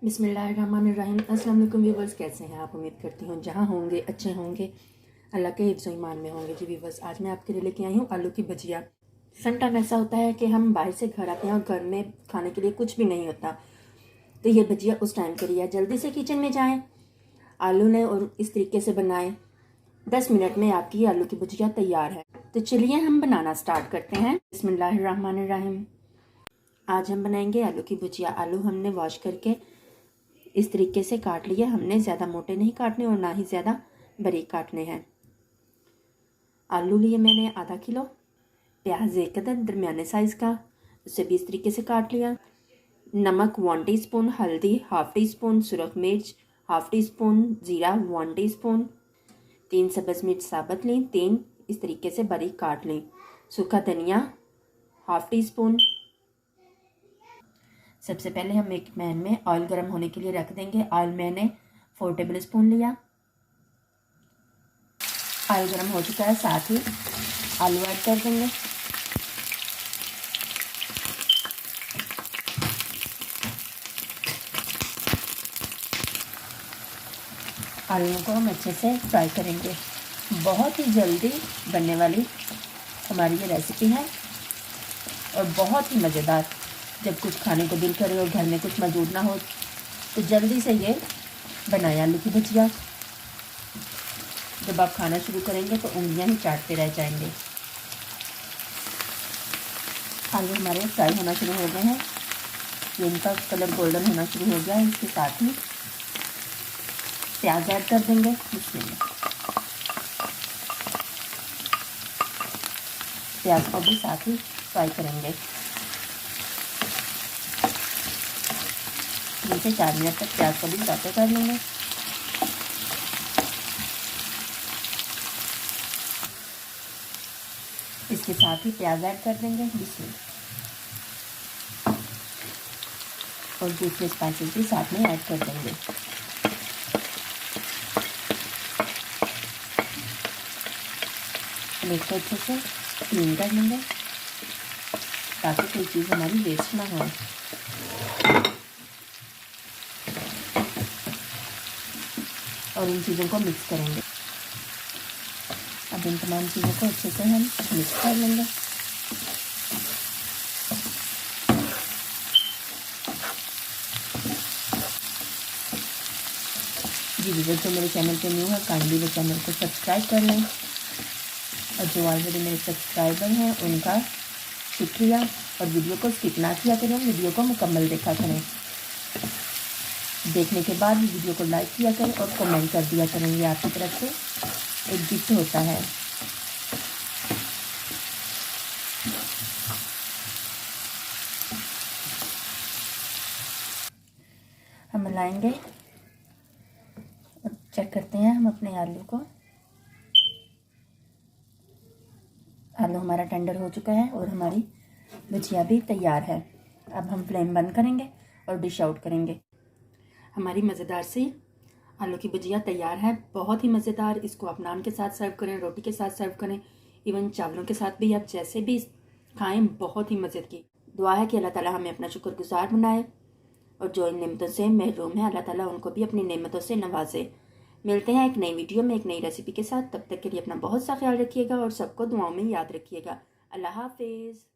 बिस्मिल्लाहिर्रहमानिर्रहीम। अस्सलाम वालेकुम व्यूवर्स, कैसे हैं आप? उम्मीद करती हूँ जहाँ होंगे अच्छे होंगे, अल्लाह के हिफ्ज़ ईमान में होंगे। जी व्यूवर्स, आज मैं आपके लिए लेके आई हूँ आलू की भजिया। सम टाइम ऐसा होता है कि हम बाहर से घर आते हैं और घर में खाने के लिए कुछ भी नहीं होता, तो ये भजिया उस टाइम के लिए है। जल्दी से किचन में जाएँ, आलू लें और इस तरीके से बनाएँ। 10 मिनट में आपकी आलू की भजिया तैयार है। तो चलिए हम बनाना स्टार्ट करते हैं। बिस्मिल्लाहिर्रहमानिर्रहीम। आज हम बनाएंगे आलू की भुजिया। आलू हमने वॉश करके इस तरीके से काट लिया। हमने ज़्यादा मोटे नहीं काटने और ना ही ज़्यादा बारीक काटने हैं। आलू लिए मैंने आधा किलो, प्याज एक अदद दरमियाने साइज़ का, उसे भी इस तरीके से काट लिया। नमक 1 टीस्पून, हल्दी 1/2 टीस्पून, सुरख मिर्च 1/2 टीस्पून, ज़ीरा 1 टीस्पून, 3 सब्ज़ मिर्च साबुत लें, 3 इस तरीके से बारीक काट लें। सूखा धनिया 1/2 टीस्पून। सबसे पहले हम एक पैन में ऑयल गर्म होने के लिए रख देंगे। ऑयल मैंने 4 टेबल स्पून लिया। ऑयल गर्म हो चुका है, साथ ही आलू ऐड कर देंगे। आलूओं को हम अच्छे से फ्राई करेंगे। बहुत ही जल्दी बनने वाली हमारी ये रेसिपी है और बहुत ही मज़ेदार। जब कुछ खाने को दिल करे और घर में कुछ मौजूद ना हो तो जल्दी से ये बनाएं आलू की भुजिया। जब आप खाना शुरू करेंगे तो उंगलियां ही चाटते रह जाएंगे। आलू हमारे फ्राई होना शुरू हो गए हैं, ये इनका कलर गोल्डन होना शुरू हो गया है। इसके साथ ही प्याज ऐड कर देंगे। इसमें प्याज को भी साथ ही फ्राई करेंगे। 3 से 4 मिनट तक प्याज को भी सौते कर लेंगे। इसके साथ ही प्याज ऐड कर देंगे इसमें, और दूसरे स्पाइसेस भी साथ में ऐड कर देंगे। इसको अच्छे से क्लीन कर लेंगे ताकि कोई चीज़ हमारी वेस्ट ना हो। और इन चीज़ों को मिक्स करेंगे। अब इन तमाम चीज़ों को अच्छे से हम मिक्स कर लेंगे। जी व्यूअर्स, जो मेरे चैनल पे न्यू है काइंडली वो चैनल को सब्सक्राइब कर लें, और जो ऑलरेडी मेरे सब्सक्राइबर हैं उनका शुक्रिया। और वीडियो को स्किप ना किया करें, वीडियो को मुकम्मल देखा करें। देखने के बाद वीडियो को लाइक किया करें और कमेंट कर दिया करें। ये आपकी तरफ से एक गिफ्ट होता है। हम मिलाएंगे और चेक करते हैं हम अपने आलू को। आलू हमारा टेंडर हो चुका है और हमारी भुजिया भी तैयार है। अब हम फ्लेम बंद करेंगे और डिश आउट करेंगे। हमारी मज़ेदार सी आलू की भुजिया तैयार है, बहुत ही मज़ेदार। इसको आप नान के साथ सर्व करें, रोटी के साथ सर्व करें, इवन चावलों के साथ भी, आप जैसे भी खाएं, बहुत ही मज़े की। दुआ है कि अल्लाह ताला हमें अपना शुक्रगुजार बनाए, और जो इन नेमतों से महरूम है अल्लाह ताला उनको भी अपनी नेमतों से नवाजे। मिलते हैं एक नई वीडियो में एक नई रेसिपी के साथ। तब तक के लिए अपना बहुत सा ख्याल रखिएगा और सबको दुआओं में याद रखिएगा। अल्लाह हाफिज़।